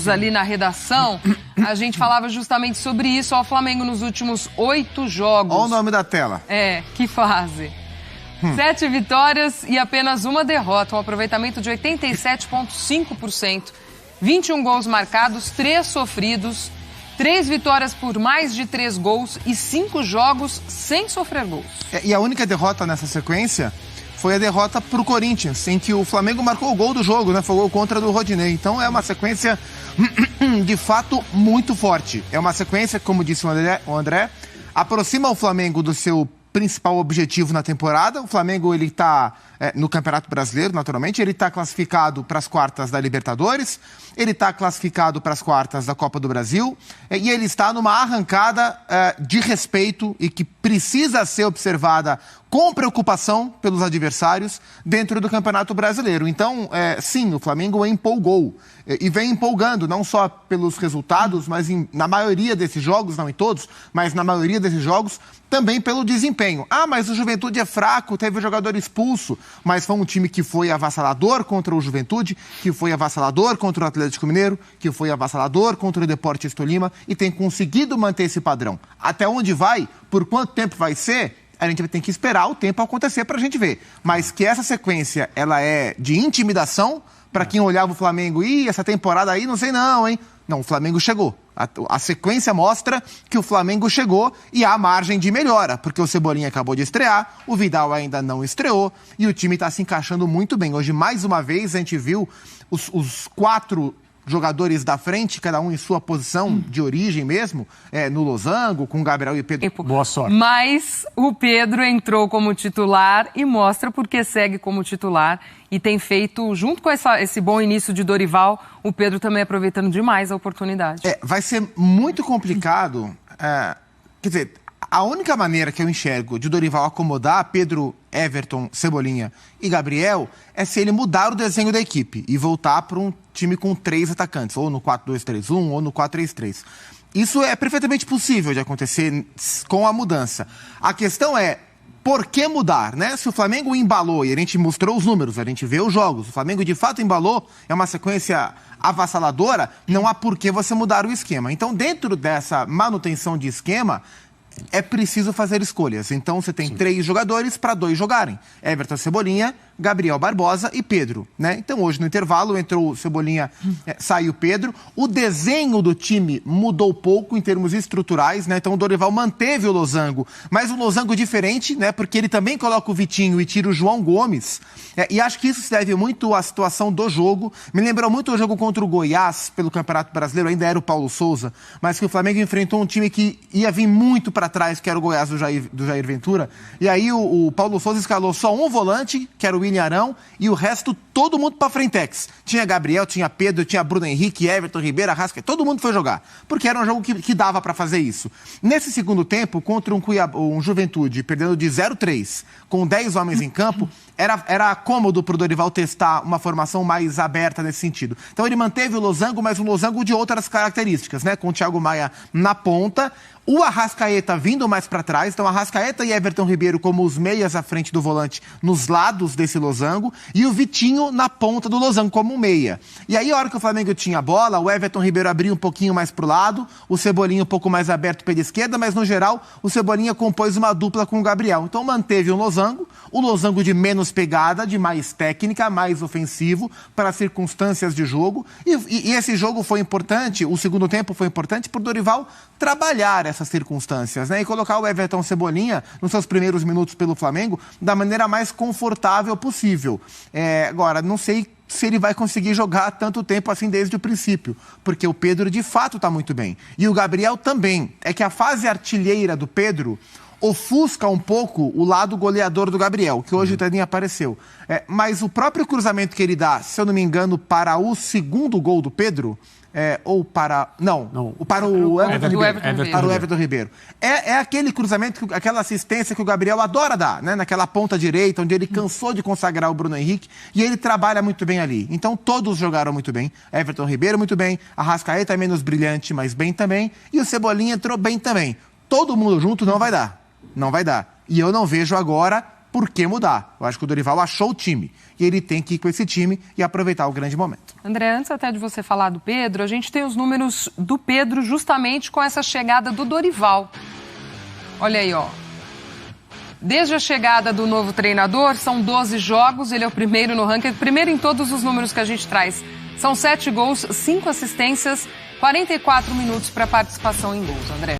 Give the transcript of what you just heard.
ali na redação, a gente falava justamente sobre isso. Ó, o Flamengo nos últimos 8 jogos. Olha o nome da tela. Que fase. 7 vitórias e apenas uma derrota. Um aproveitamento de 87,5%. 21 gols marcados, 3 sofridos, 3 vitórias por mais de 3 gols e 5 jogos sem sofrer gols. E a única derrota nessa sequência foi a derrota pro Corinthians, em que o Flamengo marcou o gol do jogo, né? Foi o gol contra do Rodinei. Então é uma sequência de fato muito forte. É uma sequência, como disse o André, aproxima o Flamengo do seu principal objetivo na temporada. O Flamengo, ele está no Campeonato Brasileiro, naturalmente, ele está classificado para as quartas da Libertadores, ele está classificado para as quartas da Copa do Brasil, e ele está numa arrancada de respeito e que precisa ser observada com preocupação pelos adversários dentro do Campeonato Brasileiro. Então, sim, o Flamengo empolgou e vem empolgando, não só pelos resultados, mas na maioria desses jogos, não em todos, mas na maioria desses jogos, também pelo desempenho. Ah, mas o Juventude é fraco, teve um jogador expulso, mas foi um time que foi avassalador contra o Juventude, que foi avassalador contra o Atlético Mineiro, que foi avassalador contra o Deportes Tolima e tem conseguido manter esse padrão. Até onde vai, por quanto tempo vai ser, a gente vai ter que esperar o tempo acontecer para a gente ver. Mas que essa sequência, ela é de intimidação, para quem olhava o Flamengo, essa temporada aí, não sei não, hein? Não, o Flamengo chegou. A sequência mostra que o Flamengo chegou e há margem de melhora, porque o Cebolinha acabou de estrear, o Vidal ainda não estreou e o time está se encaixando muito bem. Hoje, mais uma vez, a gente viu os 4 jogadores da frente, cada um em sua posição de origem mesmo, no losango, com Gabriel e Pedro. Boa sorte. Mas o Pedro entrou como titular e mostra porque segue como titular e tem feito, junto com esse bom início de Dorival, o Pedro também aproveitando demais a oportunidade. Vai ser muito complicado, quer dizer, a única maneira que eu enxergo de Dorival acomodar Pedro, Everton, Cebolinha e Gabriel é se ele mudar o desenho da equipe e voltar para um time com 3 atacantes, ou no 4-2-3-1 ou no 4-3-3. Isso é perfeitamente possível de acontecer com a mudança. A questão é, por que mudar, né? Se o Flamengo embalou, e a gente mostrou os números, a gente vê os jogos, o Flamengo de fato embalou, é uma sequência avassaladora, não há por que você mudar o esquema. Então, dentro dessa manutenção de esquema, é preciso fazer escolhas. Então, você tem 3 jogadores para 2 jogarem. Everton, Cebolinha, Gabriel Barbosa e Pedro, né? Então, hoje no intervalo, entrou o Cebolinha, saiu o Pedro. O desenho do time mudou pouco em termos estruturais, né? Então, o Dorival manteve o losango, mas um losango diferente, né? Porque ele também coloca o Vitinho e tira o João Gomes. E acho que isso se deve muito à situação do jogo. Me lembrou muito o jogo contra o Goiás, pelo Campeonato Brasileiro, ainda era o Paulo Souza, mas que o Flamengo enfrentou um time que ia vir muito para trás, que era o Goiás do Jair Ventura. E aí o Paulo Souza escalou só um volante, que era o William Arão, e o resto todo mundo para frentex. Tinha Gabriel, tinha Pedro, tinha Bruno Henrique, Everton, Ribeiro, Arrascaeta, todo mundo foi jogar, porque era um jogo que dava para fazer isso. Nesse segundo tempo, contra um Juventude, perdendo de 0-3, com 10 homens em campo, era cômodo para o Dorival testar uma formação mais aberta nesse sentido. Então ele manteve o losango, mas um losango de outras características, né? Com o Thiago Maia na ponta, o Arrascaeta vindo mais para trás, então Arrascaeta e Everton Ribeiro como os meias à frente do volante nos lados desse losango, e o Vitinho na ponta do losango como um meia. E aí, a hora que o Flamengo tinha a bola, o Everton Ribeiro abria um pouquinho mais pro lado, o Cebolinha um pouco mais aberto pela esquerda, mas no geral o Cebolinha compôs uma dupla com o Gabriel. Então manteve o losango de menos pegada, de mais técnica, mais ofensivo para as circunstâncias de jogo, e esse jogo foi importante, o segundo tempo foi importante para o Dorival trabalhar essas circunstâncias, né? E colocar o Everton Cebolinha nos seus primeiros minutos pelo Flamengo da maneira mais confortável possível. Agora, não sei se ele vai conseguir jogar tanto tempo assim desde o princípio, porque o Pedro de fato está muito bem. E o Gabriel também. É que a fase artilheira do Pedro ofusca um pouco o lado goleador do Gabriel, que hoje também apareceu. Mas o próprio cruzamento que ele dá, se eu não me engano, para o segundo gol do Pedro, ou para... Não, para o Everton Ribeiro. É aquele cruzamento, aquela assistência que o Gabriel adora dar, né? Naquela ponta direita, onde ele cansou de consagrar o Bruno Henrique, e ele trabalha muito bem ali. Então todos jogaram muito bem. Everton Ribeiro muito bem, Arrascaeta é menos brilhante, mas bem também, e o Cebolinha entrou bem também. Todo mundo junto não vai dar. Não vai dar. E eu não vejo agora por que mudar. Eu acho que o Dorival achou o time e ele tem que ir com esse time e aproveitar o grande momento. André, antes até de você falar do Pedro, a gente tem os números do Pedro justamente com essa chegada do Dorival. Olha aí, ó. Desde a chegada do novo treinador, são 12 jogos, ele é o primeiro no ranking, primeiro em todos os números que a gente traz. São 7 gols, 5 assistências, 44 minutos para participação em gols, André.